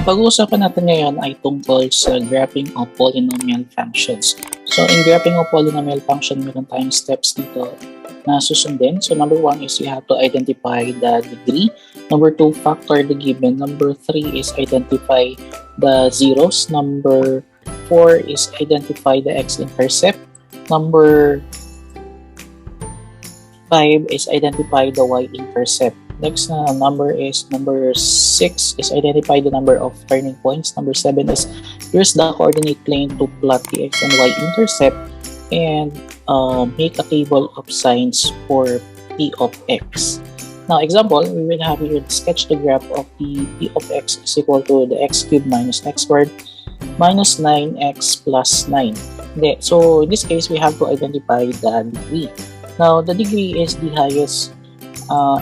Ang pag-uusapan natin ngayon ay tungkol sa graphing of polynomial functions. So, in graphing of polynomial function, meron tayong steps dito na susundin. So, number 1 is you have to identify the degree. Number 2, factor the given. Number 3 is identify the zeros. Number 4 is identify the x-intercept. Number 5 is identify the y-intercept. Next na number 6 is identify the number of turning points. Number 7 is use the coordinate plane to plot the x and y intercept and make a table of signs for p of x. Now, example, we will have here sketch the graph of the p of x is equal to the x cubed minus x squared minus 9x plus 9. Okay, so in this case, we have to identify the degree. Now, the degree is the highest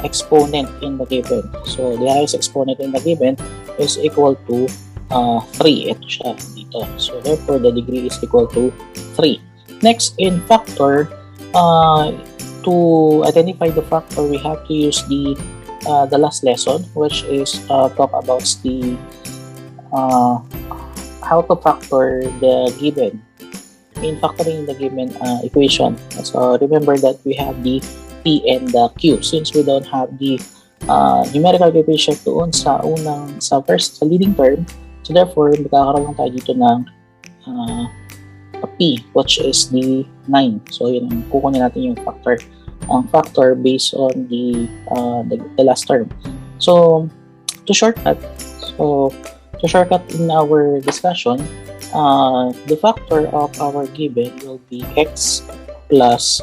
exponent in the given. So, the highest exponent in the given is equal to 3. Ito siya dito. So, therefore, the degree is equal to 3. Next, in factor, to identify the factor, we have to use the last lesson, which is talk about the how to factor the given. In factoring the given equation. So, remember that we have the P and the Q. Since we don't have the numerical coefficient doon sa leading term, so therefore, magkakaroon tayo dito ng P, which is the 9. So, yun, kukunin natin yung factor. Ang factor based on the last term. So, to shortcut in our discussion, the factor of our given will be x plus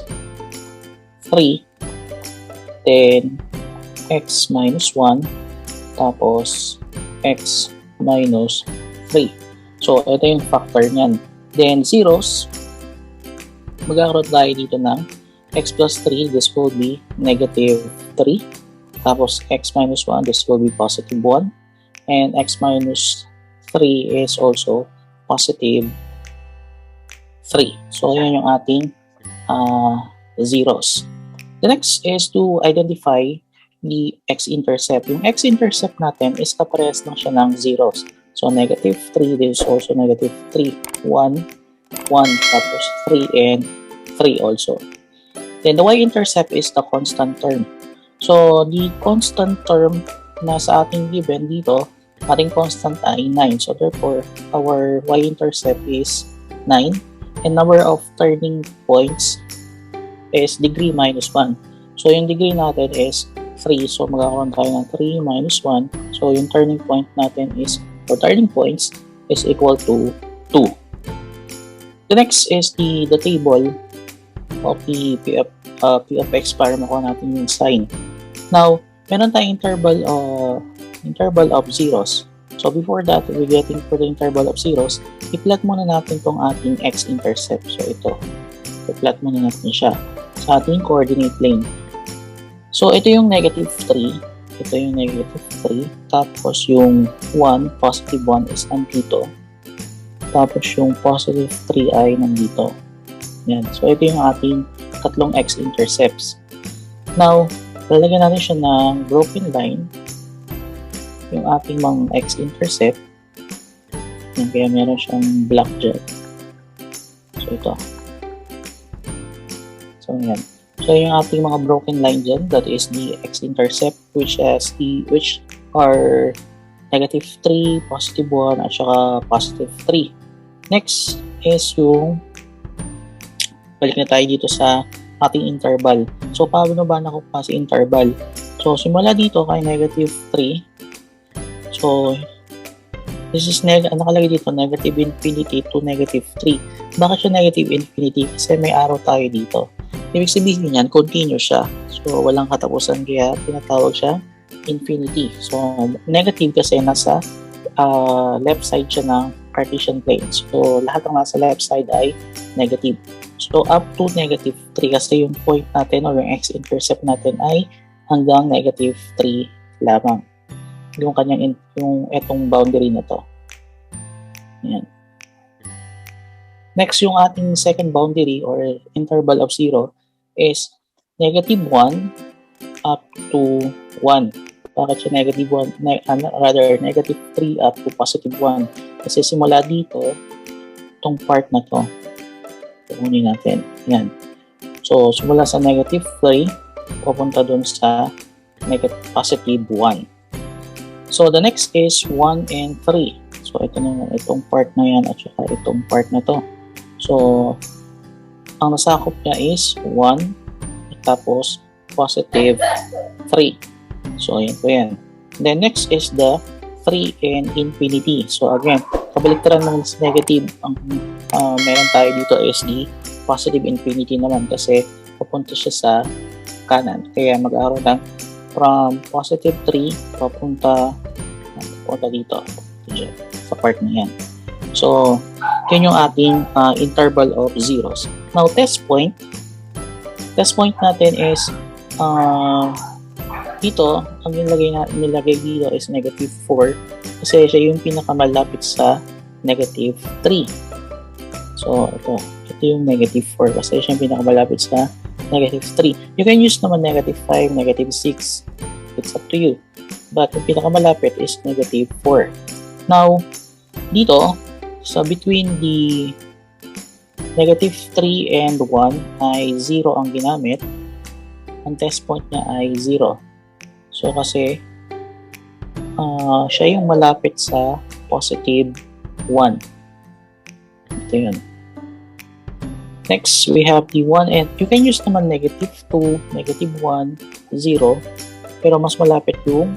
3, then x minus 1, tapos x minus 3. So, ito yung factor niyan. Then, zeros, magkakaroon tayo dito ng x plus 3, this will be negative 3. Tapos, x minus 1, this will be positive 1. And x minus 3 is also positive 3. So, yun yung ating zeros. The next is to identify the x-intercept. Yung x-intercept natin is kaparehas lang siya ng zeros. So, negative 3, this is also negative 3, 1, 1, tapos 3, and 3 also. Then, the y-intercept is the constant term. So, the constant term na sa ating given dito, ating constant ay 9. So, therefore, our y-intercept is 9. And number of turning points is degree minus 1. So, yung degree natin is 3. So, magkakaroon tayo ng 3 minus 1. So, yung turning point natin is, or turning points is equal to 2. The next is the table of the P of x para makuha natin yung sign. Now, meron tayong interval of zeros. So, before that, we're getting for the interval of zeros, i-plot muna natin itong ating x-intercept. So, ito. I-plot muna natin siya sa ating coordinate plane. So, ito yung negative 3. Ito yung negative 3. Tapos, yung 1, positive 1 is nandito. Tapos, yung positive 3 ay nandito. Yan. So, ito yung ating tatlong x-intercepts. Now, lalagyan natin siya ng broken line. Yung ating mga x-intercept. Yan. Kaya meron siyang black dyan. So, ito. So, yan. So, yung ating mga broken line dyan, that is the x-intercept, which are negative 3, positive 1, at saka positive 3. Next is yung, balik na tayo dito sa ating interval. So, paano ba nakuha sa interval? So, simula dito kay negative 3. So, this is nakalagay dito, negative infinity to negative 3. Bakit siya negative infinity? Kasi may arrow tayo dito. Ibig sabihin niyan, continuous siya. So, walang katapusan kaya tinatawag siya infinity. So, negative kasi nasa left side siya ng Cartesian plane. So, lahat ng nasa left side ay negative. So, up to negative 3 kasi yung point natin or yung x-intercept natin ay hanggang negative 3 lamang. Yung kanyang, yung etong boundary na to. Yan. Next, yung ating second boundary or interval of 0 is negative 1 up to 1. Bakit siya negative 1, rather negative 3 up to positive 1? Kasi simula dito, itong part na to, kunin natin. Yan. So, simula sa negative 3, papunta dun sa positive 1. So, the next is 1 and 3. So, ito na itong part na yan at saka itong part na to. So, ang nasakop niya is 1 tapos positive 3. So, ayan po yan. Then, next is the 3 and infinity. So, again, kabaliktaran ng negative. Ang meron tayo dito is the positive infinity naman kasi papunta siya sa kanan. Kaya mag-aaral ng from positive 3 papunta dito sa part na yan. So, yun yung ating interval of zeros. Now, test point natin is dito, ang nilagay dito is negative 4 kasi siya yung pinakamalapit sa negative 3. So, ito yung negative 4 kasi siya yung pinakamalapit sa negative 3. You can use naman negative 5, negative 6. It's up to you. But yung pinakamalapit is negative 4. Now, dito, so between the negative 3 and 1 ay 0 ang ginamit. Ang test point niya ay 0. So, kasi siya yung malapit sa positive 1. Ito yun. Next, we have the 1 and you can use naman negative 2, negative 1, 0. Pero mas malapit yung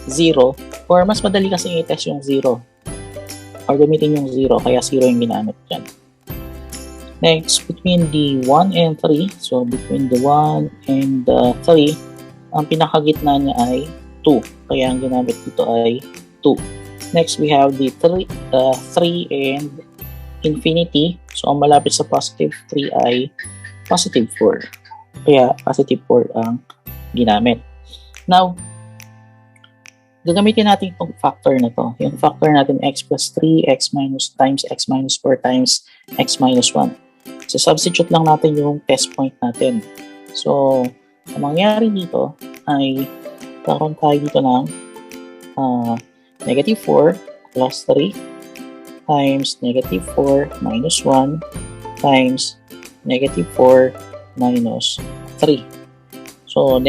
0 or mas madali kasi i-test yung 0 or gamitin yung 0 kaya 0 yung ginamit dyan. Next, between the 1 and 3, so between the 1 and the 3, ang pinakagitna niya ay 2 kaya ang ginamit dito ay 2. Next, we have the 3 and infinity, so ang malapit sa positive 3 ay positive 4 kaya positive 4 ang ginamit. Now, gagamitin natin itong factor na to. Yung factor natin x plus 3, x minus times x minus 4 times x minus 1. So, substitute lang natin yung test point natin. So, ang mangyari dito ay karoon tayo dito ng negative 4 plus 3 times negative 4 minus 1 times negative 4 minus 3. So,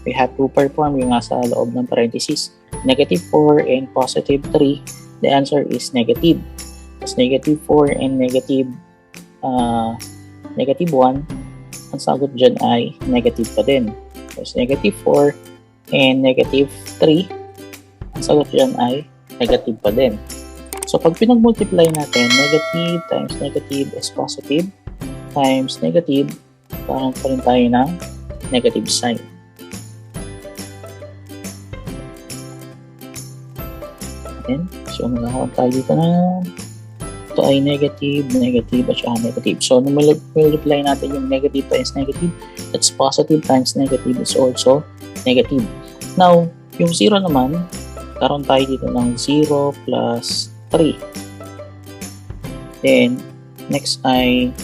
we have to perform yung nasa loob ng parenthesis. Negative 4 and positive 3, the answer is negative. As negative 4 and negative 1, ang sagot dyan ay negative pa din. As negative 4 and negative 3, ang sagot dyan ay negative pa din. So, pag pinag-multiply natin, negative times negative is positive times negative, parang pa rin tayo ng negative sign. So, magkakaroon tayo dito na ito ay negative, negative, at saka negative. So, nung multiply natin yung negative times negative, that's positive times negative is also negative. Now, yung 0 naman, karoon tayo dito ng 0 plus 3. Then, next ay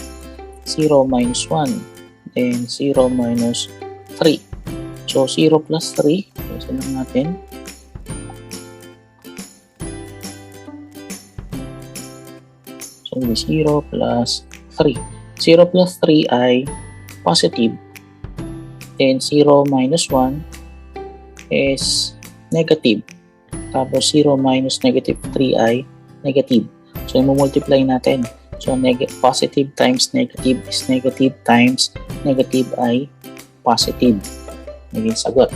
0 minus 1. Then, 0 minus 3. So, 0 plus 3. So, lang natin. So, 0 plus 3. 0 plus 3 ay positive. Then, 0 minus 1 is negative. Tapos, 0 minus negative 3 ay negative. So, i-multiply natin. So, positive times negative is negative times negative ay positive. Naging sagot.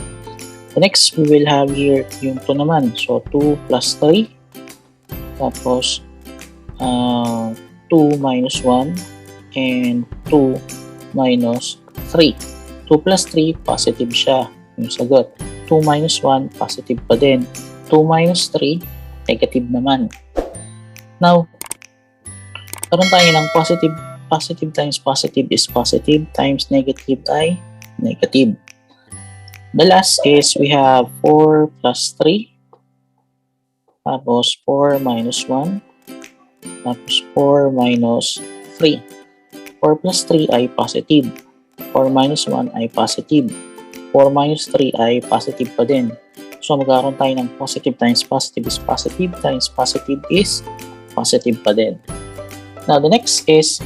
The next, we will have here yung 2 naman. So, 2 plus 3. Tapos, 2 minus 1 and 2 minus 3. 2 plus 3, positive siya. Yung sagot. 2 minus 1, positive pa din. 2 minus 3, negative naman. Now, karoon tayo ng positive times positive is positive times negative ay negative. The last is we have 4 plus 3. Tapos 4 minus 1. Tapos 4 minus 3. 4 plus 3 ay positive. 4 minus 1 ay positive. 4 minus 3 ay positive pa din. So, magkakaroon tayo ng positive times positive is positive times positive is positive pa din. Now, the next is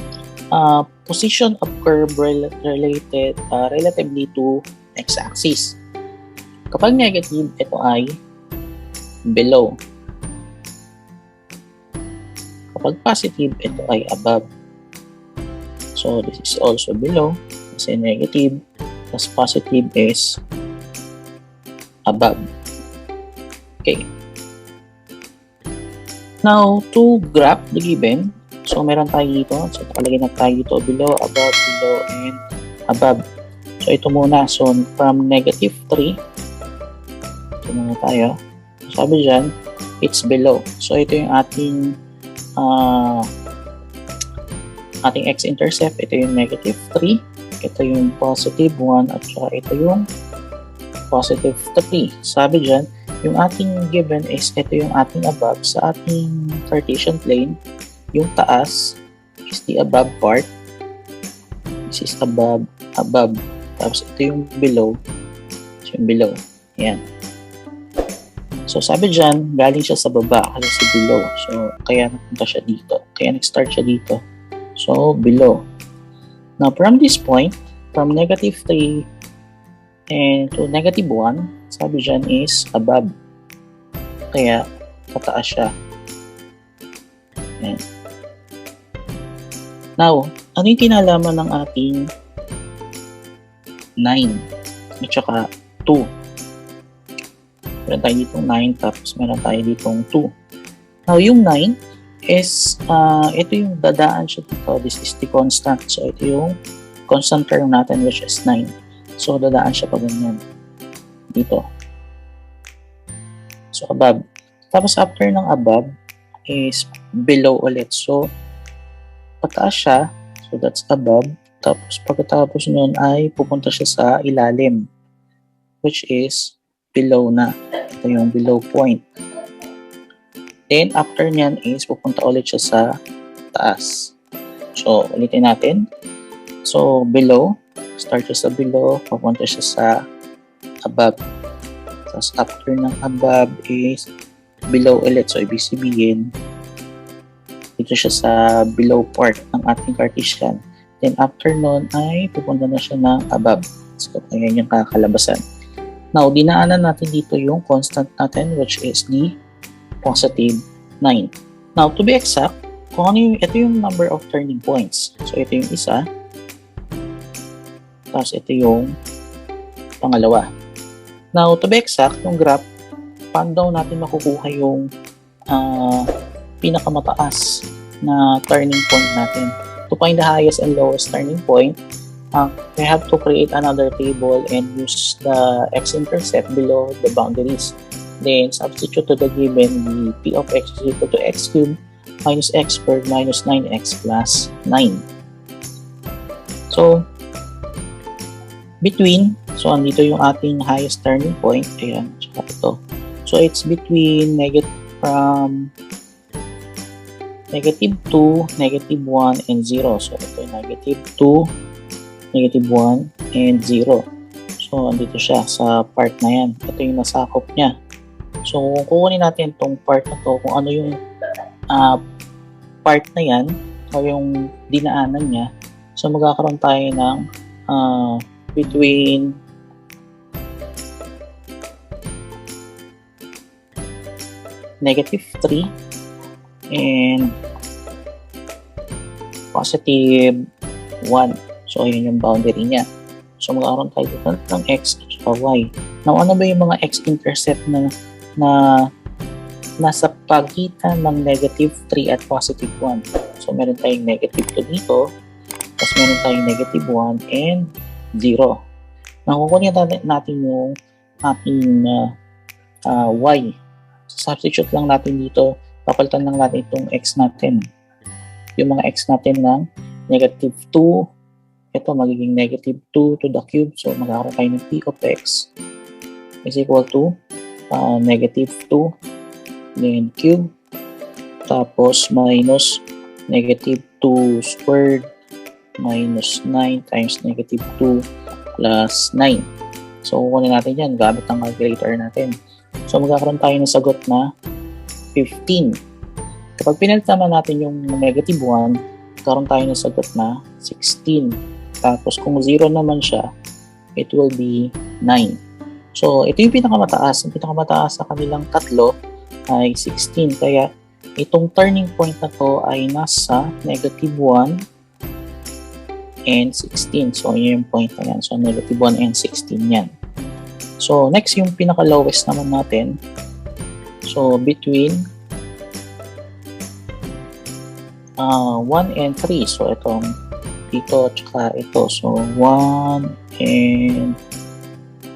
position of curve relatively to x-axis. Kapag negative, ito ay below. Kapag positive, ito ay above. So, this is also below kasi negative, plus positive is above. Okay. Now, to graph the given, so meron tayo dito. So, nakalagay na tayo dito below, above, below, and above. So, ito muna. So, from negative 3, ito muna tayo. Sabi dyan, it's below. So, ito yung ating x-intercept. Ito yung negative 3. Ito yung positive 1. At saka ito yung positive 3. Sabi dyan, yung ating given is ito yung ating above sa ating Cartesian plane. Yung taas is the above part. This is above. Tapos ito yung below. So yung below. Ayan. So sabi dyan, galing siya sa baba kasi sa below. So kaya napunta siya dito. Kaya nag-start siya dito. So below. Now from this point, from negative 3 and to negative 1, sabi dyan is above. Kaya, tataas siya. Ayan. Now, ano yung kinalaman ng ating 9 at saka 2? Meron tayo ditong 9 tapos meron tayo ditong 2. Now, yung 9 is, ito yung dadaan siya dito. This is the constant. So, ito yung constant term natin which is 9. So, dadaan siya pa ganyan. Dito. So, above. Tapos, after ng above is below ulit. So, pataas siya. So, that's above. Tapos, pagkatapos nun ay pupunta siya sa ilalim. Which is below na. Ito yung below point. Then, after nyan is pupunta ulit siya sa taas. So, ulitin natin. So, below. Start siya sa below. Pupunta siya sa above. Tapos after ng above is below ulit. So, ibig sabihin, dito siya sa below part ng ating Cartesian. Then, after nun ay pupunta na siya ng above. So, ayan yung kakalabasan. Now, dinaanan natin dito yung constant natin which is the positive 9. Now, to be exact, kung ano yung, ito yung number of turning points. So, ito yung isa. Tapos, ito yung pangalawa. Now, to be exact, yung graph, paano daw natin makukuha yung pinakamataas na turning point natin? To find the highest and lowest turning point, we have to create another table and use the x-intercept below the boundaries. Then, substitute to the given the p of x is equal to x cubed minus x squared minus 9x plus 9. So, between, so andito yung ating highest turning point, ayan, tsaka ito. So it's between from negative 2, negative 1, and 0. So ito yung negative 2, negative 1, and 0. So andito siya sa part na yan. Ito yung nasakop niya. So kung kukunin natin itong part na to, kung ano yung part na yan, o yung dinaanan niya, so magkakaroon tayo ng between negative 3 and positive 1. So, ayun yung boundary niya. So, magkakaroon tayo dito ng x at y. Now, ano ba yung mga x-intercept na nasa pagitan ng negative 3 at positive 1? So, meron tayong negative 2 dito, tapos meron tayong negative 1 and 0. Nakukunin natin yung ating y. Substitute lang natin dito. Papalitan lang natin itong x natin. Yung mga x natin ng negative 2. Ito magiging negative 2 to the cube. So magkakaroon tayo ng p of x is equal to negative 2 then cube. Tapos minus negative 2 squared minus 9 times negative 2 plus 9. So, kukunin natin yan gamit ang calculator natin. So, magkakaroon tayo ng sagot na 15. Kapag pinalit naman natin yung negative 1, magkakaroon tayo ng sagot na 16. Tapos, kung 0 naman siya, it will be 9. So, ito yung pinakamataas. Ang pinakamataas sa kanilang tatlo ay 16. Kaya, itong turning point na to ay nasa negative 1 and 16. So, yun yung point na yan. So, negative 1 and 16 yan. So, next yung pinaka-lowest naman natin. So, between 1 and 3. So, itong dito, tsaka ito. So, 1 and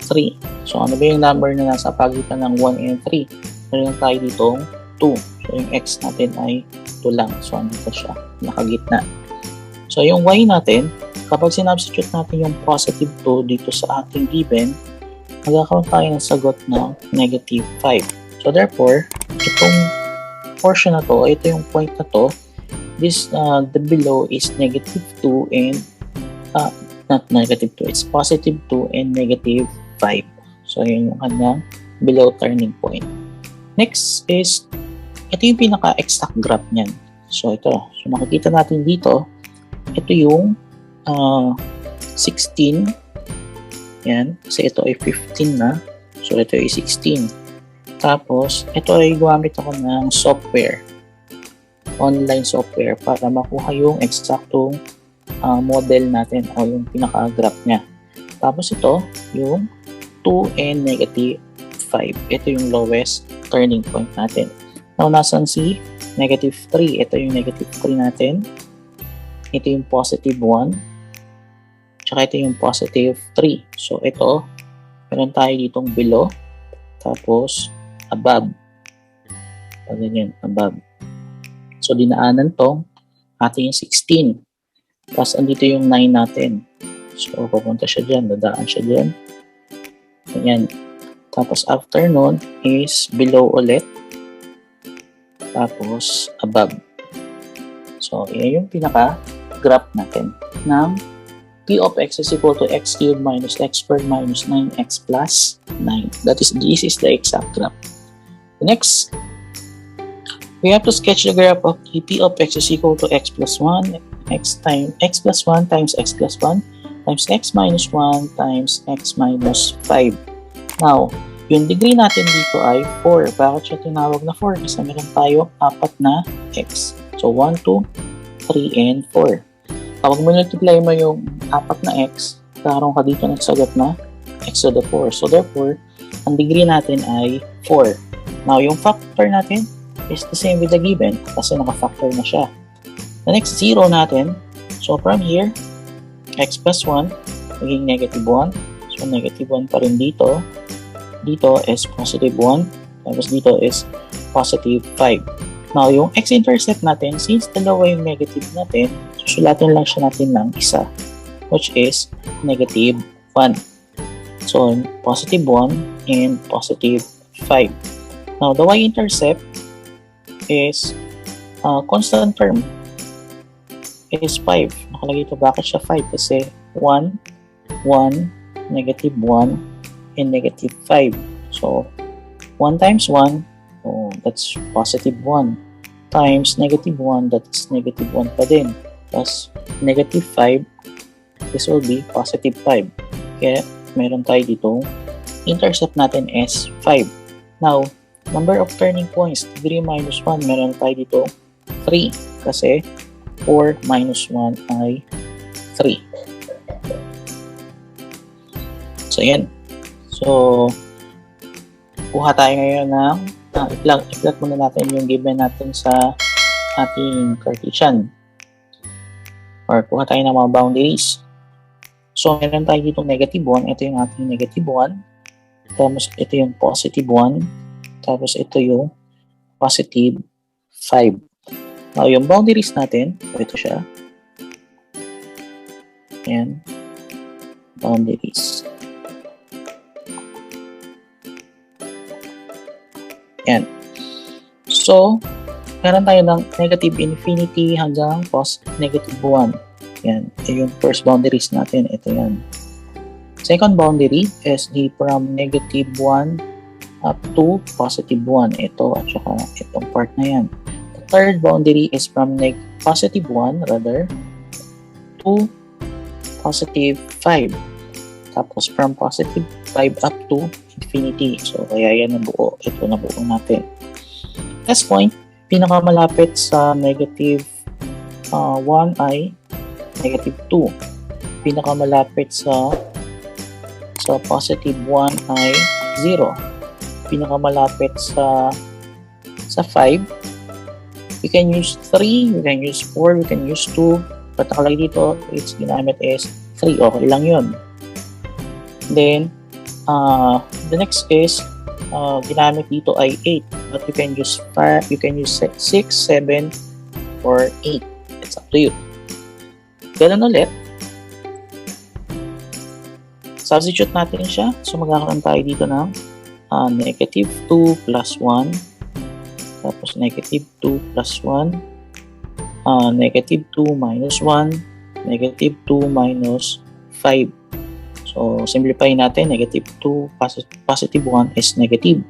3. So, ano ba yung number na nasa pagitan ng 1 and 3? Meron tayo ditong 2. So, yung x natin ay 2 lang. So, andito siya. Nakagitna. So, yung y natin, kapag sinubstitute natin yung positive 2 dito sa ating given, magkakaroon tayo ng sagot na negative 5. So, therefore, itong portion na to, ito yung point na to, the below is negative 2 and, not negative 2, it's positive 2 and negative 5. So, yun yung kanyang below turning point. Next is, ito yung pinaka-exact graph niyan. So, ito. So, makikita natin dito, ito yung 16. Yan. Kasi ito ay 15 na. So, ito ay 16. Tapos, ito ay gumamit ako ng software. Online software para makuha yung exactong model natin o yung pinaka-graph niya. Tapos, ito, yung 2 and negative 5. Ito yung lowest turning point natin. Now, nasan si negative 3? Ito yung negative 3 natin. Ito yung positive 1. Tsaka ito yung positive 3. So, ito, meron tayo ditong below. Tapos, above. Pag ganyan, above. So, dinaanan to, ating 16. Tapos, andito yung 9 natin. So, pupunta siya dyan. Dadaan siya dyan. Ganyan. Tapos, after nun is below ulit. Tapos, above. So, yan yung pinaka-graph natin ng P of x is equal to x cubed minus x squared minus 9x plus 9. This is the exact graph. Next, we have to sketch the graph of P of x is equal to x plus 1, x plus 1 times x plus 1 times x minus 1 times x minus 5. Now, yung degree natin dito ay 4. Bakit siya tinawag na 4? Kasi meron tayo 4 na x. So, 1, 2, 3, and 4. Kapag multiply mo yung 4 na x, karoon ka dito ng sagot na x to the 4. So, therefore, ang degree natin ay 4. Now, yung factor natin is the same with the given kasi naka-factor na siya. The next 0 natin, so from here, x plus 1, maging negative 1. So, negative 1 pa rin dito. Dito is positive 1. Tapos dito is positive 5. Now, yung x-intercept natin, since dalawa yung negative natin, susulatin lang siya natin ng isa, which is negative 1. So, positive 1 and positive 5. Now, the y-intercept is constant term is 5. Nakalagay ito, bakit siya 5? Kasi 1, 1, negative 1, and negative 5. So, 1 times 1, oh, that's positive 1. Times negative 1, that's negative 1 pa din. Plus, negative 5, this will be positive 5. Kaya, meron tayo dito, intercept natin is 5. Now, number of turning points, degree minus 1, meron tayo dito 3. Kasi, 4 minus 1 ay 3. So, yan. So, kuha tayo ngayon ng i-plot muna natin yung given natin sa ating Cartesian. Or kuha tayo ng mga boundaries. So, meron tayo dito negative 1. Ito yung ating negative 1. Tapos, ito yung positive 1. Tapos, ito yung positive 5. Now, yung boundaries natin, ito siya. Ayan. Boundaries. Yan. So, meron tayo ng negative infinity hanggang negative 1. Yan. Ito yung first boundaries natin. Ito yan. Second boundary is the from negative 1 up to positive 1. Ito at saka itong part na yan. The third boundary is from positive 1 rather to positive 5. Tapos from positive 5 up to infinity. So kaya yan nabuo. Ito nabuo natin. Next point, pinakamalapit sa negative 1 ay negative 2. Pinakamalapit sa positive 1 ay 0. Pinakamalapit sa 5, we can use 3, we can use 4, we can use 2. But nakalagay dito, its ginamit is 3. Okay lang yun. Then, the next is, ginamit dito ay 8. But you can use 5, you can use 6, 7, or 8. It's up to you. Ganun ulit. Substitute natin siya. So, magkakaroon tayo dito ng negative 2 plus 1. Tapos, negative 2 plus 1. Negative 2 minus 1. Negative 2 minus 5. So, simplify natin. Negative 2, positive 1 is negative.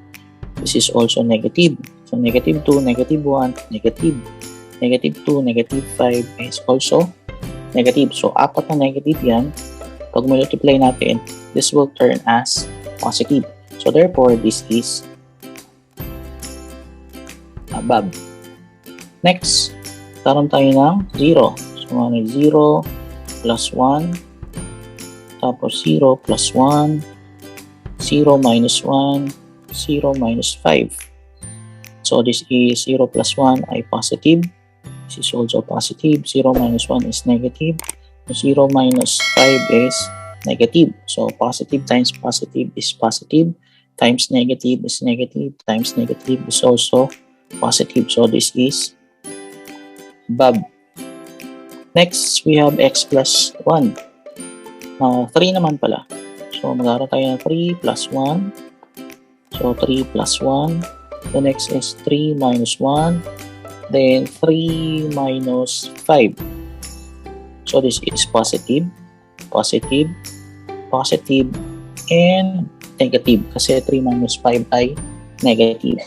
This is also negative. So, negative 2, negative 1, negative. Negative 2, negative 5 is also negative. So, apat na negative yan. Pag multiply natin, this will turn as positive. So, therefore, this is above. Next, karoon tayo ng 0. So, 0 plus 1. Tapos, 0 plus 1. 0 minus 1. 0 minus 5. So, this is 0 plus 1 ay positive. This is also positive. 0 minus 1 is negative. 0 minus 5 is negative. So, positive times positive is positive. Times negative is negative. Times negative is also positive. So, this is above. Next, we have x plus 1. 3 naman pala. So, magkakaroon tayo ng 3 plus 1. So, 3 plus 1. The next is 3 minus 1. Then, 3 minus 5. So, this is positive, positive, positive, and negative. Kasi 3 minus 5 ay negative.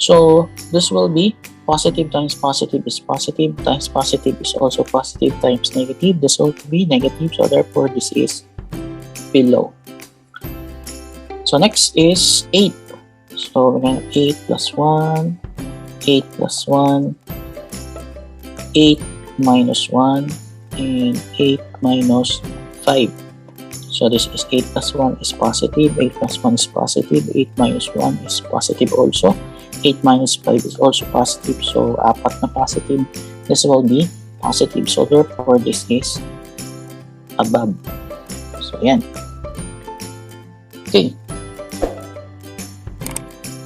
So, this will be positive times positive is positive, times positive is also positive, times negative. This will be negative. So, therefore, this is below. So, next is 8. So, we're going to 8 plus 1, 8 plus 1, 8 minus 1, and 8 minus 5. So, this is 8 plus 1 is positive, 8 plus 1 is positive, 8 minus 1 is positive also, 8 minus 5 is also positive. So, apat na positive. This will be positive. So, therefore, this is above. So, yan. Okay.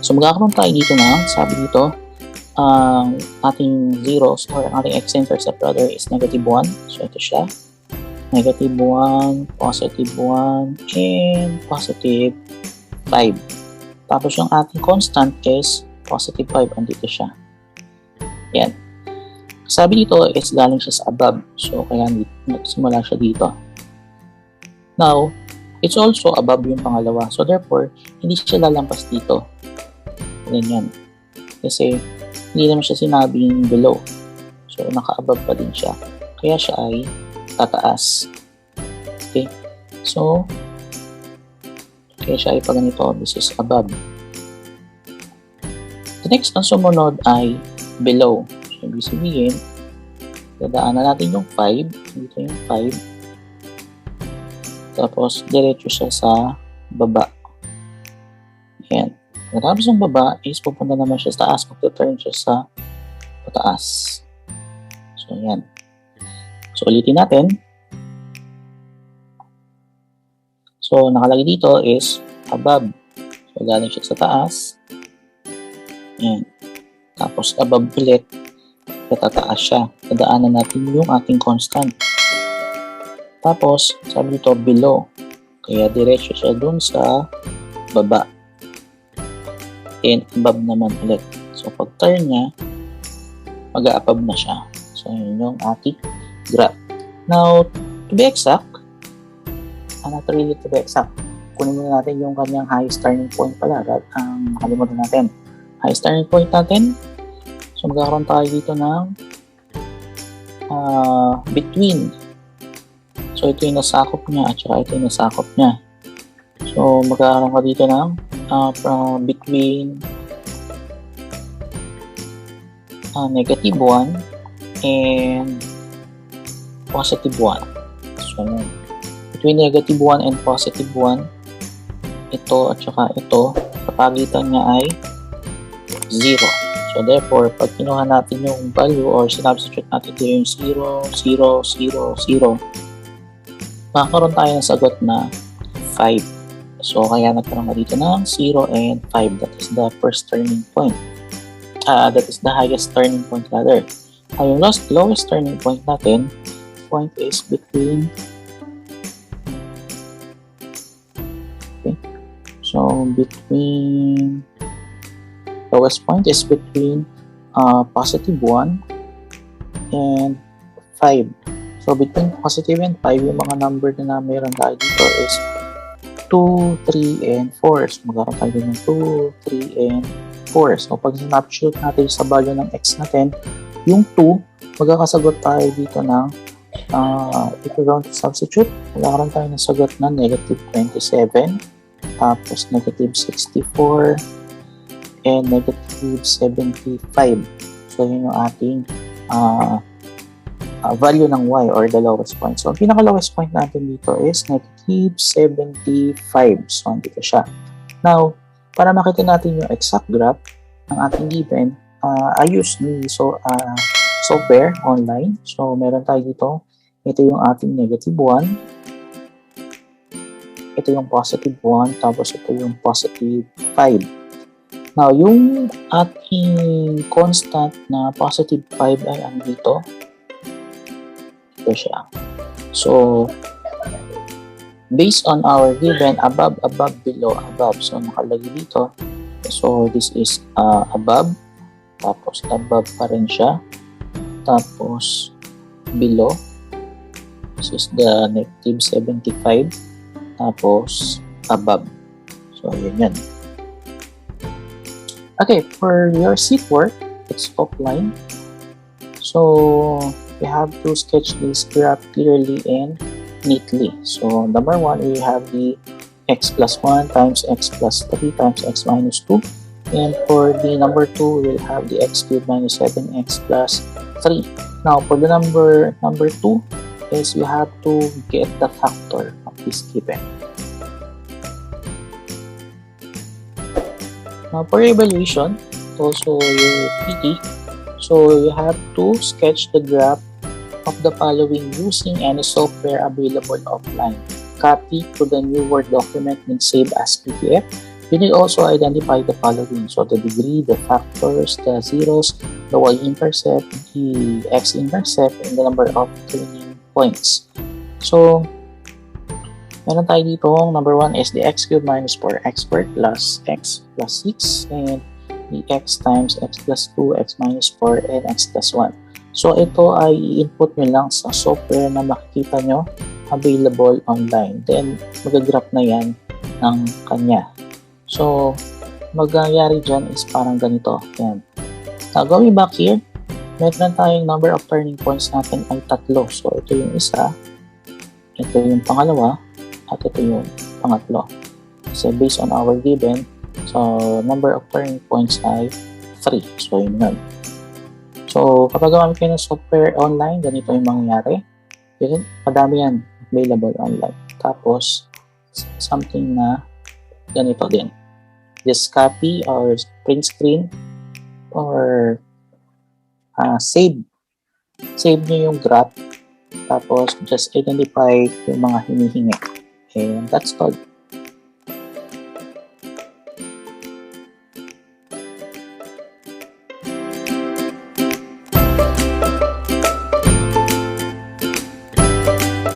So, magkakaroon tayo dito na, sabi dito, ang ating zeros or ang ating x-intercept rather is negative 1. So, ito siya. Negative 1, positive 1, and positive 5. Tapos, yung ating constant is positive 5. Andito siya. Yan. Sabi dito is galing siya sa above. So, kaya nagsimula siya dito. Now, it's also above yung pangalawa. So, therefore, hindi siya lalampas dito. Ganyan. Kasi, hindi naman siya sinabing below. So, naka-above pa din siya. Kaya siya ay tataas. Okay? So, kaya siya ay pag ganito, this is above. The next na sumunod ay below. So, ibig sabihin, dadaanan natin yung 5. Dito yung 5. Tapos, diretso siya sa baba. Ayan. Matapos ng baba is pupunta naman siya sa taas. Magta-turn siya sa pataas. So, yan. So, ulitin natin. So, nakalagay dito is above. So, galing siya sa taas. Yan. Tapos, above ulit. Katataas siya. Dadaanan natin yung ating constant. Tapos, sabi dito, below. Kaya, diretso siya dun sa baba. And above naman ulit. So, pag turn niya, mag-a-above na siya. So, yun yung ating graph. Now, to be exact, not really to be exact. Kunin muna natin yung kanyang highest turning point pala. Nakalimutan natin. Highest turning point natin. So, magkakaroon tayo dito ng between. So, ito yung nasakop niya at saka ito yung nasakop niya. So, magkakaroon ka dito ng between negative 1 and positive 1. So, between negative 1 and positive 1, ito at saka ito, sa pagitan niya ay 0. So, therefore, pag kinuha natin yung value or sinubstitute natin ito yung 0, 0, 0, 0, makakaroon tayo ng sagot na 5. So, kaya nagkaroon ka dito ng 0 and 5. That is the first turning point. That is the highest turning point rather. Yung lowest turning point natin, point is between lowest point is between positive 1 and 5. So, between positive and 5, yung mga number na meron tayo dito is 2, 3, and 4. So, magkaroon tayo ng 2, 3, and 4. So, pag snapshot natin sa value ng x natin, yung 2, magkakasagot tayo dito ng if we're going to substitute, magkakaroon tayo ng sagot na negative 27, tapos negative 64, and negative 75. So, yun yung ating value ng y or the lowest point. So, ang pinaka-lowest point natin dito is negative 75. So, dito siya. Now, para makita natin yung exact graph ng ating given, I use the software online. So, meron tayo dito. Ito yung ating negative 1. Ito yung positive 1. Tapos, ito yung positive 5. Now, yung ating constant na positive 5 ay andito. Ito siya. So, based on our given, above, below, above. So, nakalagay dito. So, this is above. Tapos, above pa rin siya. Tapos, below. This is the negative 75. Tapos, above. So, yun yan. Okay, for your seat work, it's offline. So, you have to sketch this graph clearly and neatly. So, number 1, we have the x plus 1 times x plus 3 times x minus 2. And for the number 2, we'll have the x cubed minus 7x plus 3. Now, for the number 2 is we have to get the factor of this given. Now, for evaluation, also your PT, so you have to sketch the graph of the following using any software available offline. Copy to the new Word document and save as PDF. You need also identify the following. So, the degree, the factors, the zeros, the y-intercept, the x-intercept, and the number of turning points. So, meron tayo dito, number 1 is the x cubed minus 4x squared plus x plus 6, and the x times x plus 2, x minus 4, and x plus 1. So, ito ay i-input nyo lang sa software na makikita nyo available online. Then, mag-graph na yan ng kanya. So, magyayari dyan is parang ganito. Yan. Now, going back here, meron tayong number of turning points natin ay 3. So, ito yung isa, ito yung pangalawa, at ito yung pangatlo. So, based on our given, so, number of turning points ay 3. So, yun yun. So, kapag gamamit kayo ng software online, ganito yung mangyayari. Yun, madami yan available online. Tapos, something na ganito din. Just copy or print screen or save. Save nyo yung graph. Tapos, just identify yung mga hinihingi. And that's all.